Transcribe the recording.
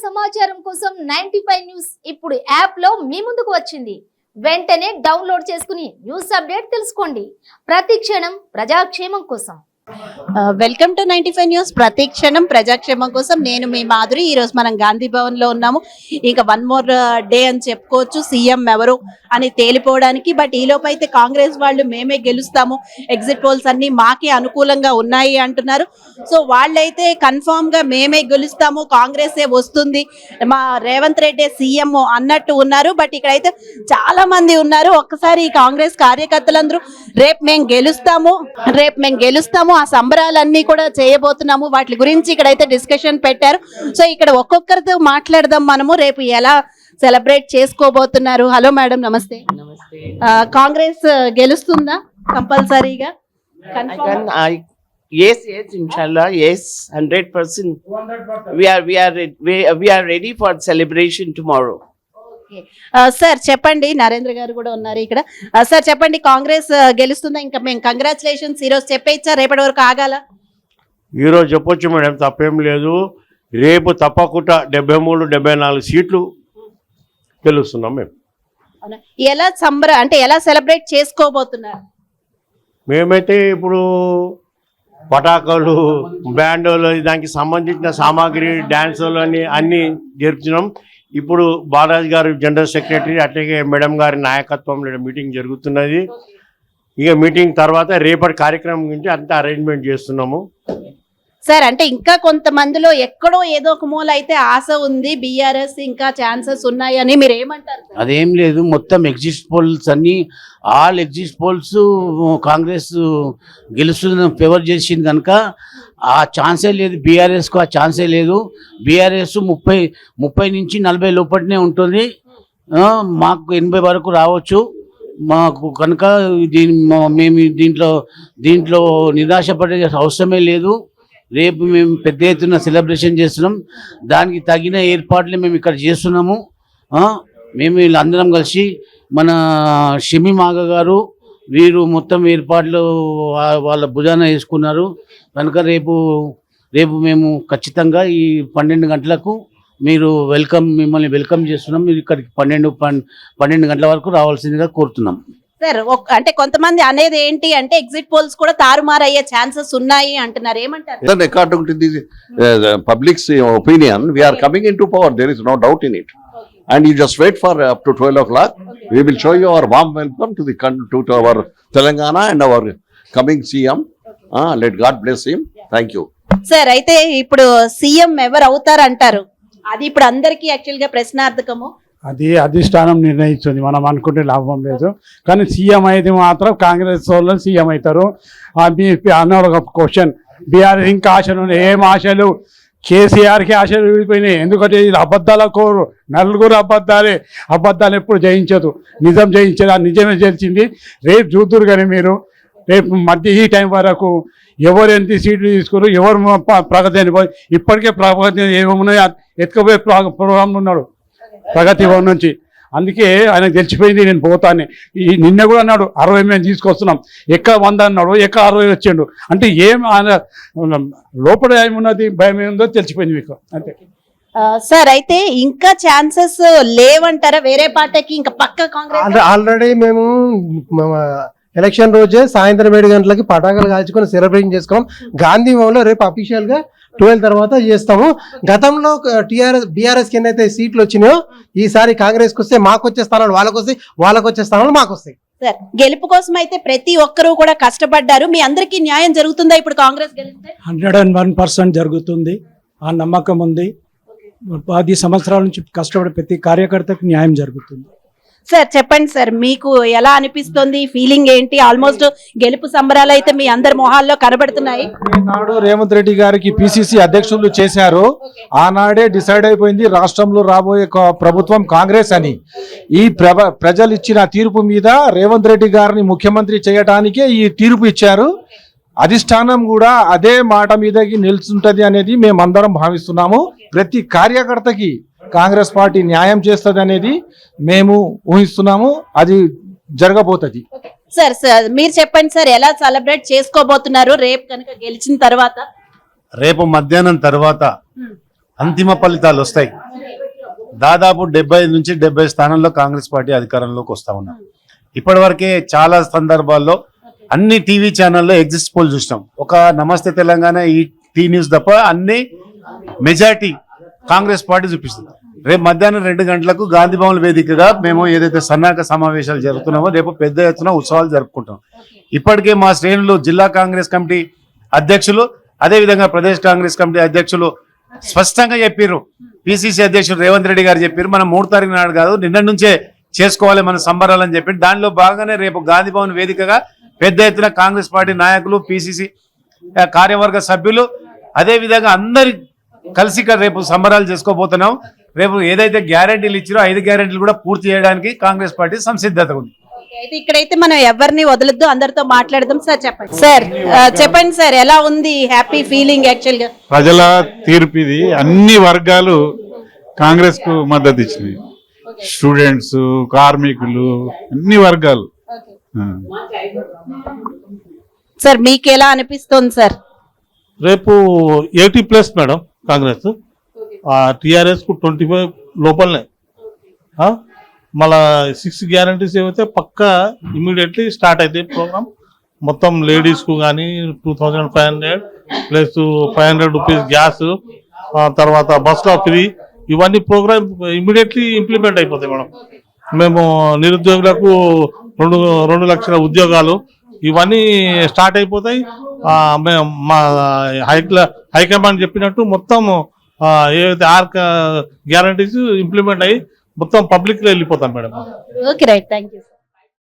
సమాచారం కోసం 95 న్యూస్ ఇప్పుడు యాప్ లో మీ ముందుకు వచ్చింది. వెంటనే డౌన్లోడ్ చేసుకుని న్యూస్ అప్డేట్ తెలుసుకోండి. ప్రతి క్షణం ప్రజాక్షేమం కోసం. Welcome to 95 news. ప్రతి క్షణం ప్రజాక్షేమం కోసం. నేను మీ మాధురి. ఈ రోజు మనం గాంధీ భవన్ లో ఉన్నాము. ఇంకా వన్ మోర్ డే అని చెప్పుకోవచ్చు సీఎం ఎవరు అని తేలిపోవడానికి. బట్ ఈ లోపు అయితే కాంగ్రెస్ వాళ్ళు మేమే గెలుస్తాము, ఎగ్జిట్ పోల్స్ అన్ని మాకే అనుకూలంగా ఉన్నాయి అంటున్నారు. సో వాళ్ళైతే కన్ఫామ్ గా మేమే గెలుస్తాము, కాంగ్రెసే వస్తుంది, మా రేవంత్ రెడ్డి సీఎం అన్నట్టు ఉన్నారు. బట్ ఇక్కడైతే చాలా మంది ఉన్నారు. ఒక్కసారి ఈ కాంగ్రెస్ కార్యకర్తలందరూ రేపు మేము గెలుస్తాము, ఆ సంబరాలన్నీ కూడా చేయబోతున్నాము, వాటి గురించి ఇక్కడైతే డిస్కషన్ పెట్టారు. సో ఇక్కడ ఒక్కొక్కరితో మాట్లాడదాం మనము. రేపు ఎలా సెలబ్రేట్ చేసుకోబోతున్నారు. హలో మేడం, నమస్తే. కాంగ్రెస్ గెలుస్తుందా కంపల్సరీగా? Yes, inshallah, yes, 100%. We are ready for celebration tomorrow. Sir చెప్పండి, నరేంద్ర గారు కూడా ఉన్నారు ఇక్కడ. సార్ చెప్పండి, కాంగ్రెస్ గెలుస్తుందా? ఇంకా మేము కంగ్రాచులేషన్స్ ఈరోజు చెప్పేచ్చా, రేపటి వరకు ఆగాల? ఈరోజు చెప్పొచ్చు మేడం, తప్పేం లేదు. రేపు తప్పకుండా 73-74 సీట్లు గెలుస్తున్నాం మేము. ఎలా ఎలా సెలబ్రేట్ చేసుకోబోతున్నారు? మేమైతే ఇప్పుడు పటాకులు, బ్యాండోలు, దానికి సంబంధించిన సామాగ్రి, డ్యాన్సులు అన్నీ జరుపుతున్నాం. ఇప్పుడు బాలాజీ గారు జనరల్ సెక్రటరీ, అట్లాగే మేడం గారి నాయకత్వంలో మీటింగ్ జరుగుతున్నది. ఇక మీటింగ్ తర్వాత రేపటి కార్యక్రమం గురించి అంతా అరేంజ్మెంట్ చేస్తున్నాము. సార్ అంటే ఇంకా కొంతమందిలో ఎక్కడో ఏదో ఒక మూల అయితే ఆశ ఉంది, బీఆర్ఎస్ ఇంకా ఛాన్సెస్ ఉన్నాయని, మీరు ఏమంటారు? అదేం లేదు, మొత్తం ఎగ్జిట్ పోల్స్ అన్ని ఆల్ ఎగ్జిట్ పోల్స్ కాంగ్రెస్ గెలుస్తుందని ఫేవర్ చేసింది కనుక ఆ ఛాన్సే లేదు. బీఆర్ఎస్కు ఆ ఛాన్సే లేదు. బీఆర్ఎస్ 30 నుంచి 40 లోపలనే ఉంటుంది. మాకు 80 వరకు రావచ్చు. మాకు కనుక మేము దీంట్లో నిరాశపడే అవసరమే లేదు. రేపు మేము పెద్ద ఎత్తున సెలబ్రేషన్ చేస్తున్నాం. దానికి తగిన ఏర్పాట్లే మేము ఇక్కడ చేస్తున్నాము. మేము వీళ్ళందరం కలిసి మన షమీ మాగ గారు వీరు మొత్తం ఏర్పాట్లు వాళ్ళ భుజాన వేసుకున్నారు కనుక రేపు మేము ఖచ్చితంగా ఈ 12 గంటలకు మిమ్మల్ని వెల్కమ్ చేస్తున్నాం. మీరు ఇక్కడికి 12 గంటల వరకు రావాల్సిందిగా కోరుతున్నాం. సార్ అంటే కొంతమంది అనేది ఏంటి అంటే ఎగ్జిట్ పోల్స్ కూడా తారుమారు అయ్యే ఛాన్సెస్ ఉన్నాయి అంటున్నారు, ఏమంటారు? According to the public's opinion, we are coming into power. There is no doubt in it. And you just wait for up to 12 o'clock. We will show you our warm welcome to our Telangana and our coming CM. Let God bless him. Thank you. Sir అయితే ఇప్పుడు CM ఎవరు అవుతారు అంటారు? అది ఇప్పుడు అందరికీ actual గా ప్రశ్నార్థకము. అది అధిష్టానం నిర్ణయిస్తుంది, మనం అనుకుంటే లాభం లేదు. కానీ సీఎం అయితే మాత్రం కాంగ్రెస్ వాళ్ళు సీఎం అవుతారు. అన్నారు ఒక క్వశ్చన్, బీఆర్ఎస్ ఇంకా ఆశలు ఉన్నాయి. ఏం ఆశలు? కేసీఆర్కి ఆశలు విడిపోయినాయి. ఎందుకంటే ఇది అబద్ధాల కోరు, నలుగురు అబద్ధాలు ఎప్పుడు జయించదు, నిజం జయించదు. ఆ నిజమే గెలిచింది. రేపు చూద్దరు కానీ మీరు, రేపు మధ్య ఈ టైం వరకు ఎవరు ఎంత సీట్లు తీసుకున్నారు, ఎవరు ప్రగతి అనిపోయి, ఇప్పటికే ప్రగతి ఏమున్నాయి ఎత్తుకుపోయే ప్రోగ్రాంలు ఉన్నాడు ప్రగతి భవన్ నుంచి. అందుకే ఆయన గెలిచిపోయింది, నేను పోతాను. నిన్న కూడా అన్నాడు 60 మేము తీసుకొస్తున్నాం, ఎక్కడ 100 అన్నాడు, ఎక్కడ 60 వచ్చిండు. అంటే ఏం ఆయన లోపల ఏమున్నది, భయం ఏముందో తెలిసిపోయింది మీకు, అంతే. సార్ అయితే ఇంకా ఛాన్సెస్ లేవంటారా వేరే పార్టీకి? ఇంకా పక్క కాంగ్రెస్ ఆల్రెడీ మేము ఎలక్షన్ రోజే సాయంత్రం 7 గంటలకి పటాకులు కాల్చుకొని సెలబ్రేషన్ చేసుకున్నాం గాంధీ భవన్లో. రేపు అఫీషియల్ గా 12 తర్వాత చేస్తాము. గతంలో బీఆర్ఎస్ కి ఎన్నైతే సీట్లు వచ్చినాయో ఈసారి కాంగ్రెస్ కి వస్తే మాకు వచ్చే స్థానాలు వాళ్ళకి వస్తాయి, వాళ్ళకి వచ్చే స్థానాలు మాకు వస్తాయి. సార్ గెలుపు కోసం అయితే ప్రతి ఒక్కరూ కూడా కష్టపడ్డారు. మీ అందరికీ న్యాయం జరుగుతుందా ఇప్పుడు కాంగ్రెస్ గెలిస్తే? 101% జరుగుతుంది. ఆ నమ్మకం ఉంది. 10 సంవత్సరాల నుంచి కష్టపడే ప్రతి కార్యకర్తకు న్యాయం జరుగుతుంది. సార్ చెప్పండి సార్, మీకు ఎలా అనిపిస్తుంది? ఫీలింగ్ ఏంటి? ఆల్మోస్ట్ గెలుపు సంబరాలు అయితే మీ అందరి మొహాల్లో కనబడుతున్నాయి. నాడు రేవంత్ రెడ్డి గారికి పిసిసి అధ్యక్షులు చేశారు. ఆనాడే డిసైడ్ అయిపోయింది రాష్ట్రంలో రాబోయే ప్రభుత్వం కాంగ్రెస్ అని. ఈ ప్రజలు ఇచ్చిన తీర్పు మీద రేవంత్ రెడ్డి గారిని ముఖ్యమంత్రి చేయడానికే ఈ తీర్పు ఇచ్చారు. అధిష్టానం కూడా అదే మాట మీదకి నిలుచుంటది అనేది మేమందరం భావిస్తున్నాము. ప్రతి కార్యకర్తకి కాంగ్రెస్ పార్టీ న్యాయం చేస్తుంది అనేది మేము ఊహిస్తున్నాము. అది జరగబోతుంది. సార్ మీరు చెప్పండి సార్, ఎలా సెలబ్రేట్ చేసుకోబోతున్నారు రేపు కనుక గెలిచిన తర్వాత? రేపు మధ్యాహ్నం తర్వాత అంతిమ ఫలితాలు వస్తాయి. దాదాపు 75 నుంచి 70 స్థానాల్లో కాంగ్రెస్ పార్టీ అధికారంలోకి వస్తా ఉన్నాం. ఇప్పటివరకే చాలా సందర్భాల్లో అన్ని టీవీ ఛానల్లో ఎగ్జిస్ట్ పోల్ చూసినాం. ఒక నమస్తే తెలంగాణ, ఈ టీ న్యూస్ తప్ప అన్ని మెజార్టీ కాంగ్రెస్ పార్టీ చూపిస్తుంది. రేపు మధ్యాహ్నం 2 గంటలకు గాంధీ భవన్ వేదికగా మేము ఏదైతే సన్నాహక సమావేశాలు జరుగుతున్నామో రేపు పెద్ద ఎత్తున ఉత్సవాలు జరుపుకుంటాం. ఇప్పటికే మా శ్రేణులు జిల్లా కాంగ్రెస్ కమిటీ అధ్యక్షులు, అదేవిధంగా ప్రదేశ్ కాంగ్రెస్ కమిటీ అధ్యక్షులు స్పష్టంగా చెప్పారు. పిసిసి అధ్యక్షుడు రేవంత్ రెడ్డి గారు చెప్పారు, మనం 3 తారీఖు నాడు కాదు నిన్న నుంచే చేసుకోవాలి మన సంబరాలని చెప్పి. దానిలో భాగంగానే రేపు గాంధీ భవన్ వేదికగా పెద్ద ఎత్తున కాంగ్రెస్ పార్టీ నాయకులు, పిసిసి కార్యవర్గ సభ్యులు, అదేవిధంగా అందరి కలిసి ఇక్కడ రేపు సంబరాలు చేసుకోబోతున్నాం. రేపు ఏదైతే గ్యారెంటీలు ఇచ్చారో 5 గ్యారెంటీలు కూడా పూర్తి చేయడానికి కాంగ్రెస్ పార్టీ సంసిద్ధత ఉంది. అయితే ఇక్కడైతే మనం ఎవరిని వదలొద్దు, అందరితో మాట్లాడదాం. సార్ చెప్పండి. సార్ చెప్పండి సార్, ఎలా ఉంది హ్యాపీ ఫీలింగ్? యాక్చువల్ గా ప్రజల తీర్పు ఇది. అన్ని వర్గాలు కాంగ్రెస్ కు మద్దతు ఇచ్చినాయి. స్టూడెంట్స్, కార్మికులు, అన్ని వర్గాలు. సార్ మీకు ఎలా అనిపిస్తుంది సార్? రేపు 80+ మేడం కాంగ్రెస్, టిఆర్ఎస్ కు 25 లోపలనే. మళ్ళా 6 గ్యారంటీస్ ఏవైతే పక్కా ఇమీడియట్లీ స్టార్ట్ అయితే ప్రోగ్రామ్ మొత్తం లేడీస్ కు కానీ 2500 ప్లస్ 500 రూపీస్ గ్యాస్, తర్వాత బస్లో ఫ్రీ, ఇవన్నీ ప్రోగ్రామ్ ఇమీడియట్లీ ఇంప్లిమెంట్ అయిపోతాయి మేడం. మేము నిరుద్యోగులకు 2 లక్షల ఉద్యోగాలు ఇవన్నీ స్టార్ట్ అయిపోతాయి. మా హైకమాండ్ చెప్పినట్టు మొత్తం ఏవైతే 6 గ్యారంటీస్ ఇంప్లిమెంట్ అయ్యి మొత్తం పబ్లిక్ లో వెళ్ళిపోతాం madam. Okay right, thank you.